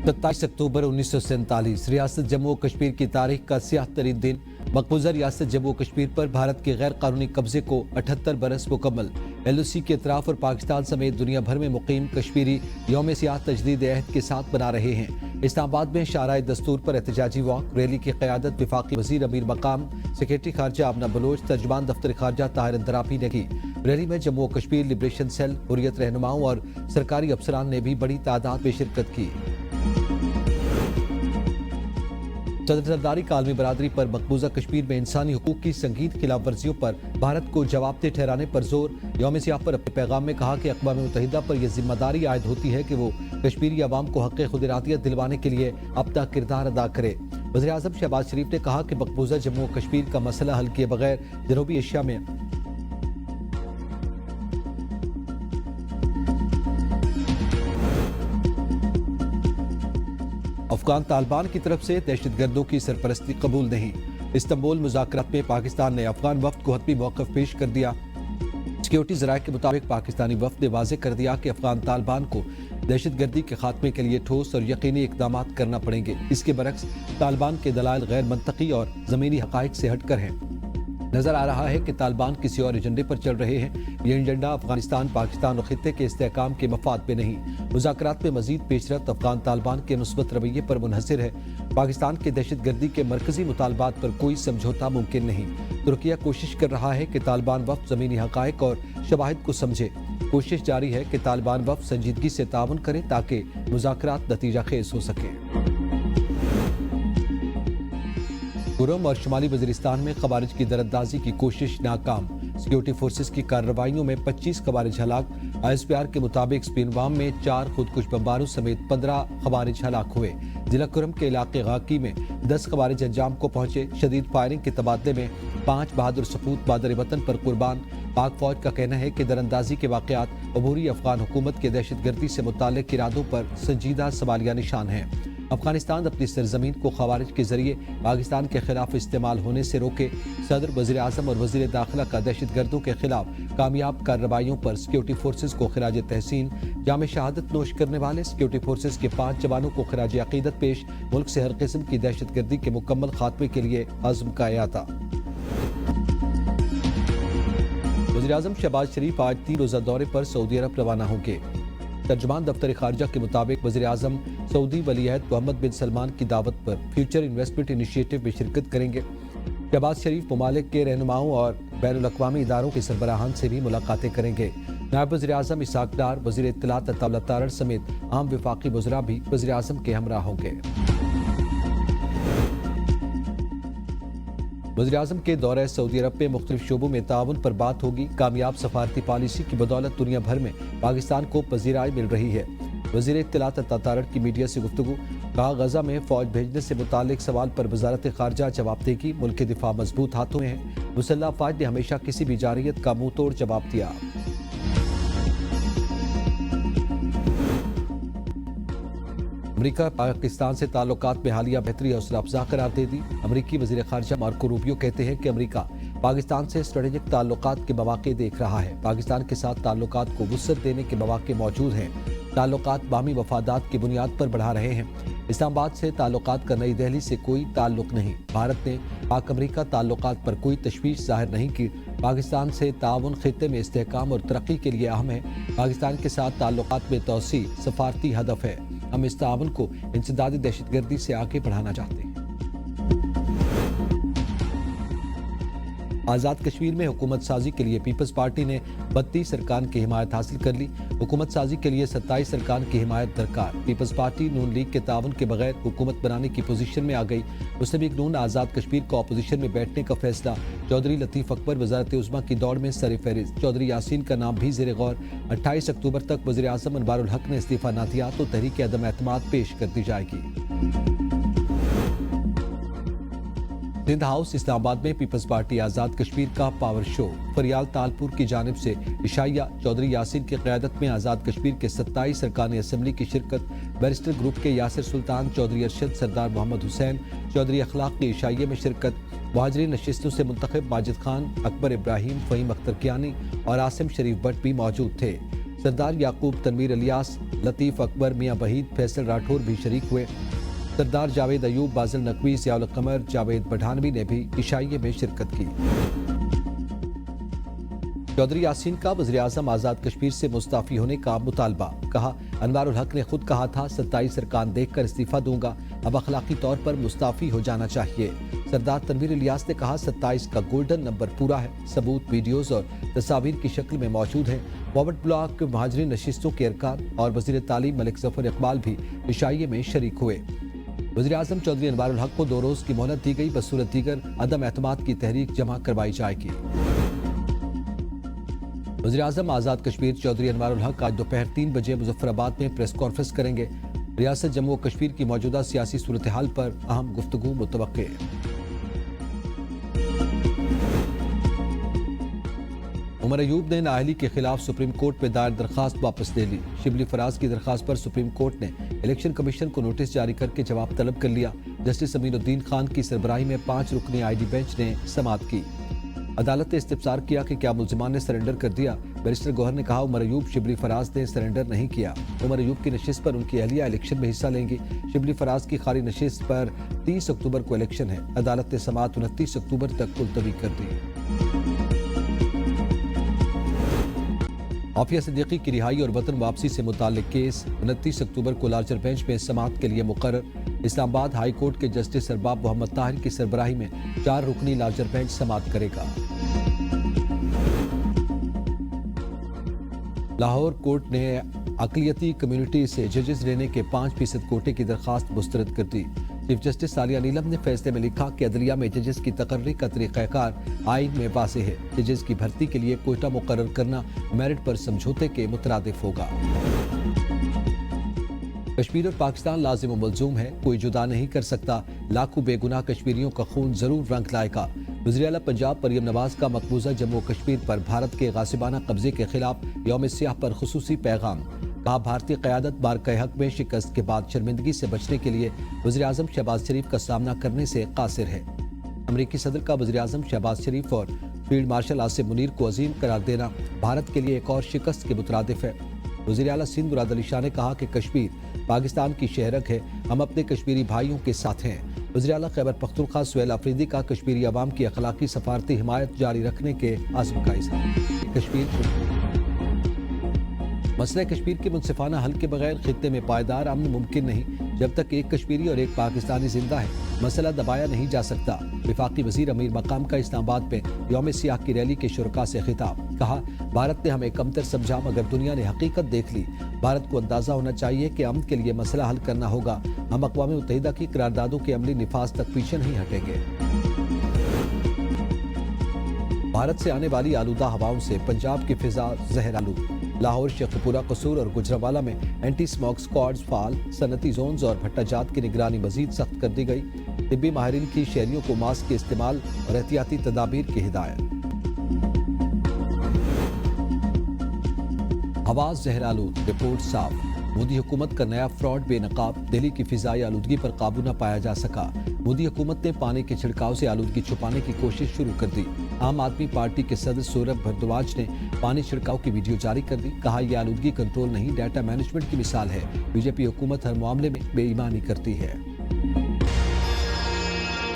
27 अक्टूबर 1947 रियासत जम्मू और कश्मीर की तारीख का स्याह तरीन दिन। मकबूजा रियासत जम्मू और कश्मीर पर भारत के गैर कानूनी कब्जे को 78 बरस मुकम्मल। LOC के इतराफ़ और पाकिस्तान समेत दुनिया भर में मुकीम कश्मीरी यौम सियाह तजदीद अहद के साथ मना रहे हैं। इस्लामाबाद में शाराए दस्तूर पर एहतजाजी वॉक, रैली की क़यादत वफाकी वज़ीर अमीर मकाम सेक्रेटरी खारजा आमना बलोच, तर्जमान दफ्तर खारजा ताहिर अंदराबी ने की। रैली में जम्मू और कश्मीर लिबरेशन सेल, हुर्रियत रहनुमाओं और सरकारी अफसरान ने भी बड़ी तादाद में शिरकत की। सदर सरदारी का आलमी बरादरी पर मकबूजा कश्मीर में इंसानी हुकूक की संगीन खिलाफ वर्जियों पर भारत को जवाबदेह ठहराने पर जोर। यौम सियाह पर अपने पैगाम में कहा कि अक़वाम मुत्तहिदा पर यह जिम्मेदारी आयद होती है कि वो कश्मीरी अवाम को हक़ खुद इरादियत दिलवाने के लिए अपना किरदार अदा करे। वज़ीर आज़म शहबाज शरीफ ने कहा कि मकबूजा जम्मू कश्मीर का मसला हल किए बगैर जनूबी एशिया में अफगान तालिबान की तरफ से दहशतगर्दों की सरपरस्ती कबूल नहीं। इस्तांबुल मुज़ाकरात में पाकिस्तान ने अफगान वफ्द को हतमी मौक़िफ़ पेश कर दिया। सिक्योरिटी ज़राए के मुताबिक पाकिस्तानी वफ्द ने वाज़ेह कर दिया कि अफगान तालिबान को दहशतगर्दी के खात्मे के लिए ठोस और यकीनी इक़दाम करना पड़ेंगे। इसके बरक्स तालिबान के दलाइल गैर मंतकी और ज़मीनी हक़ाइक़ से हटकर हैं। नजर आ रहा है कि तालिबान किसी और एजेंडे पर चल रहे हैं। ये एजेंडा अफगानिस्तान, पाकिस्तान और खित्ते के इस्तेहकाम के मफाद पे नहीं। मुज़ाकरात में मजीद पेशरफ्त अफगान तालिबान के मुस्बत रवैये पर मुनहसर है। पाकिस्तान के दहशतगर्दी के मरकजी मुतालबात पर कोई समझौता मुमकिन नहीं। तुर्किया कोशिश कर रहा है कि तालिबान वफ्द ज़मीनी हक़ाइक़ और शवाहिद को समझे। कोशिश जारी है कि तालिबान वफ्द संजीदगी से ताउन करे ताकि मुज़ाकरात नतीजा खेज हो सके। गुरम और शुमाली वज़ीरिस्तान में खवारिज की दरअंदाजी की कोशिश नाकाम। सिक्योरिटी फोर्सेस की कार्रवाइयों में 25 खवारिज हलाक। ISPR के मुताबिक स्पिनवाम में 4 खुदकुश बमबारों समेत 15 खवारिज हलाक हुए। जिला कुरम के इलाके गाकी में 10 खवारिज अंजाम को पहुंचे। शदीद फायरिंग के तबादले में 5 बहादुर सपूत मादर वतन पर कुर्बान। पाक फौज का कहना है कि दरअंदाजी के वाक़यात अबूरी अफगान हुकूमत के दहशतगर्दी से मुताल्लिक़ इरादों पर संजीदा सवालिया निशान हैं। अफगानिस्तान अपनी सरजमीन को खवारिज के जरिए पाकिस्तान के खिलाफ इस्तेमाल होने से रोके। सदर, वज़ीर आज़म और वज़ीर दाखिला का दहशतगर्दों के खिलाफ कामयाब कार्रवाइयों पर सिक्योरिटी फोर्सेस को खिराज तहसीन। जाम शहादत नोश करने वाले सिक्योरिटी फोर्सेस के 5 जवानों को खिराज अकीदत पेश। मुल्क से हर किस्म की दहशतगर्दी के मुकम्मल खात्मे के लिए अज़्म का अयाता। वज़ीर आज़म शहबाज शरीफ आज 3 रोज़ा दौरे पर सऊदी अरब रवाना होंगे। तर्जमान दफ्तर खारजा के मुताबिक वज़ीर आज़म सऊदी वलीअहद मोहम्मद बिन सलमान की दावत पर फ्यूचर इन्वेस्टमेंट इनिशिएटिव में शिरकत करेंगे। शहबाज शरीफ ममालिक के रहनुमाओं और बैनुल अक़वामी इदारों के सरबराहान से भी मुलाकातें करेंगे। नायब वज़ीर आज़म इसहाक़ डार, वज़ीर इत्तलात अता तारड़ समेत आम वफाकी वज़रा भी वज़ीर आज़म के हमरा होंगे। वज़ीर आज़म के दौरे सऊदी अरब में मुख्तलिफ शोबों में ताउन पर बात होगी। कामयाब सफारती पॉलिसी की बदौलत दुनिया भर में पाकिस्तान को पज़ीराई मिल रही है। वज़ीर इत्तलात अता तारड़ की मीडिया से गुफ्तगू, कहा गजा में फौज भेजने से मुतालिक सवाल पर वजारत खारजा जवाब देगी। मुल्क के दिफा मजबूत हाथों में है। मुसल्लह अफवाज ने हमेशा किसी भी जारियत का मुंह तोड़ जवाब दिया। अमरीका पाकिस्तान से ताल्लुकात में हालिया बेहतरी हौसला अफजा करार दे दी। अमरीकी वज़ीर खारजा मार्को रूबियो कहते हैं कि अमरीका पाकिस्तान से स्ट्रेटेजिक ताल्लुकात के मौके देख रहा है। पाकिस्तान के साथ ताल्लुकात को वुसअत देने के मौके मौजूद हैं। ताल्लुकात बामी मफादात की बुनियाद पर बढ़ा रहे हैं। इस्लामाबाद से ताल्लुकात का नई दिल्ली से कोई ताल्लुक नहीं। भारत ने पाक अमरीका ताल्लुकात पर कोई तशवीश जाहिर नहीं की। पाकिस्तान से ताउन खित्ते में इस्तेहकाम और तरक्की के लिए अहम है। पाकिस्तान के साथ ताल्लुकात में तौसी सफारती हदफ है। हम इस ताउन को इंसदादी दहशतगर्दी से आगे बढ़ाना चाहते हैं। आज़ाद कश्मीर में हुकूमत साजी के लिए पीपल्स पार्टी ने 32 अरकान की हिमायत हासिल कर ली। हुकूमत साजी के लिए 27 अरकान की हिमायत दरकार। पीपल्स पार्टी नून लीग के ताउन के बगैर हुकूमत बनाने की पोजीशन में आ गई। मुस्लिम लीग नून आज़ाद कश्मीर को अपोजिशन में बैठने का फैसला। चौधरी लतीफ़ अकबर वज़ारत उज़्मा की दौड़ में सर फहरिस्त। चौधरी यासीन का नाम भी ज़ेर गौर। 28 अक्टूबर तक वज़ीर आज़म अनवारुल हक ने इस्तीफ़ा न दिया तो तहरीक अदम एतमाद पेश कर दी जाएगी। सिंध हाउस इस्लामाबाद में पीपल्स पार्टी आज़ाद कश्मीर का पावर शो। फरियाल तालपुर की जानिब से इशाइया चौधरी यासीन की क़यादत में आज़ाद कश्मीर के 27 अरकान असम्बली की शिरकत। बैरिस्टर ग्रुप के यासिर सुल्तान, चौधरी अरशद, सरदार मोहम्मद हुसैन, चौधरी अखलाक की इशाइये में शिरकत। मुहाजिरीन नशिस्तों से मुंतखब माजिद खान, अकबर इब्राहिम, फ़हीम अख्तर कियानी और आसिम शरीफ भट्ट भी मौजूद थे। سردار یعقوب تنویر الیاس، لطیف اکبر، میاں وحید، فیصل راٹھور بھی شریک ہوئے۔ سردار جاوید ایوب، بازل نقوی، ضیاء القمر، جاوید پٹھانوی نے بھی عشائیے میں شرکت کی۔ چودھری یاسین کا وزیراعظم آزاد کشمیر سے مستعفی ہونے کا مطالبہ، کہا انوار الحق نے خود کہا تھا 27 ارکان دیکھ کر استعفیٰ دوں گا، اب اخلاقی طور پر مستعفی ہو جانا چاہیے۔ سردار تنویر الیاس نے کہا 27 کا گولڈن نمبر پورا ہے، ثبوت ویڈیوز اور تصاویر کی شکل میں موجود ہیں۔ فارورڈ بلاک مہاجرین نشستوں کے ارکان اور وزیر تعلیم ملک ظفر اقبال بھی عشائیے میں شریک ہوئے۔ وزیراعظم چودھری انوار الحق کو 2 روز کی مہلت دی گئی، بصورت دیگر عدم اعتماد کی تحریک جمع کروائی جائے گی۔ وزیراعظم آزاد کشمیر چودھری انوار الحق آج دوپہر 3 بجے مظفر آباد میں پریس کانفرنس کریں گے۔ ریاست جموں و کشمیر کی موجودہ سیاسی صورتحال پر اہم گفتگو متوقع ہے۔ عمر ایوب نے نااہلی کے خلاف سپریم کورٹ میں دائر درخواست واپس لے لی۔ شبلی فراز کی درخواست پر سپریم کورٹ نے الیکشن کمیشن کو نوٹس جاری کر کے جواب طلب کر لیا۔ جسٹس امین الدین خان کی سربراہی میں 5 رکنی آئی ڈی بینچ نے سماعت کی۔ عدالت نے استفسار کیا کہ کیا ملزمان نے سرنڈر کر دیا۔ بیرسٹر گوہر نے کہا عمر ایوب، شبلی فراز نے سرنڈر نہیں کیا۔ عمر ایوب کی نشست پر ان کی اہلیہ الیکشن میں حصہ لیں گی۔ شبلی فراز کی خالی نشست پر 30 اکتوبر کو الیکشن ہے۔ عدالت نے سماعت 29 اکتوبر تک ملتوی کر دی۔ عافیہ صدیقی کی رہائی اور وطن واپسی سے متعلق کیس 29 اکتوبر کو لارجر بینچ میں سماعت کے لیے مقرر۔ اسلام آباد ہائی کورٹ کے جسٹس ارباب محمد طاہر کی سربراہی میں 4 رکنی لارجر بینچ سماعت کرے گا۔ لاہور کورٹ نے اقلیتی کمیونٹی سے ججز لینے کے 5% کوٹے کی درخواست مسترد کر دی۔ چیف جسٹس عالیہ نیلم نے فیصلے میں لکھا کہ عدلیہ میں ججز کی تقرری کا طریقہ کار آئین میں واضح ہے۔ ججز کی بھرتی کے لیے کوٹہ مقرر کرنا میرٹ پر سمجھوتے کے مترادف ہوگا۔ کشمیر اور پاکستان لازم و ملزوم ہے، کوئی جدا نہیں کر سکتا، لاکھوں بے گناہ کشمیریوں کا خون ضرور رنگ لائے گا۔ وزیر اعلیٰ پنجاب مریم نواز کا مقبوضہ جموں و کشمیر پر بھارت کے غاصبانہ قبضے کے خلاف یوم سیاہ پر خصوصی پیغام، کہا بھارتی قیادت بارکہ حق میں شکست کے بعد شرمندگی سے بچنے کے لیے وزیراعظم شہباز شریف کا سامنا کرنے سے قاصر ہے۔ امریکی صدر کا وزیراعظم شہباز شریف اور فیلڈ مارشل عاصم منیر کو عظیم قرار دینا بھارت کے لیے ایک اور شکست کے مترادف ہے۔ وزیر اعلیٰ سندھ مراد علی شاہ نے کہا کہ کشمیر پاکستان کی شہرک ہے، ہم اپنے کشمیری بھائیوں کے ساتھ ہیں۔ وزیر اعلیٰ خیبر پختونخوا سہیل آفریدی کا کشمیری عوام کی اخلاقی سفارتی حمایت جاری رکھنے کے عزم کا اظہار۔ مسئلہ کشمیر کے منصفانہ حل کے بغیر خطے میں پائیدار امن ممکن نہیں۔ جب تک ایک کشمیری اور ایک پاکستانی زندہ ہے، مسئلہ دبایا نہیں جا سکتا۔ وفاقی وزیر امیر مقام کا اسلام آباد میں یوم سیاہ کی ریلی کے شرکاء سے خطاب، کہا بھارت نے ہمیں کمتر سمجھا مگر دنیا نے حقیقت دیکھ لی۔ بھارت کو اندازہ ہونا چاہیے کہ امن کے لیے مسئلہ حل کرنا ہوگا۔ ہم اقوام متحدہ کی قراردادوں کے عملی نفاذ تک پیچھے نہیں ہٹیں گے۔ بھارت سے آنے والی آلودہ ہواؤں سے پنجاب کی فضا زہر آلود۔ لاہور، شیخوپورہ، قصور اور گجرانوالہ میں اینٹی اسموگ سکواڈز فعال، صنعتی زونز اور بھٹا جات کی نگرانی مزید سخت کر دی گئی۔ طبی ماہرین کی شہریوں کو ماسک کے استعمال اور احتیاطی تدابیر کی ہدایت۔ ہوا زہر آلود، رپورٹ صاف۔ مودی حکومت کا نیا فراڈ بے نقاب، دہلی کی فضائی آلودگی پر قابو نہ پایا جا سکا۔ مودی حکومت نے پانی کے چھڑکاؤ سے آلودگی چھپانے کی کوشش شروع کر دی۔ عام آدمی پارٹی کے صدر سوربھ بھردواج نے پانی چھڑکاؤ کی ویڈیو جاری کر دی، کہا یہ آلودگی کنٹرول نہیں، ڈیٹا مینجمنٹ کی مثال ہے۔ بی جے پی حکومت ہر معاملے میں بے ایمانی کرتی ہے۔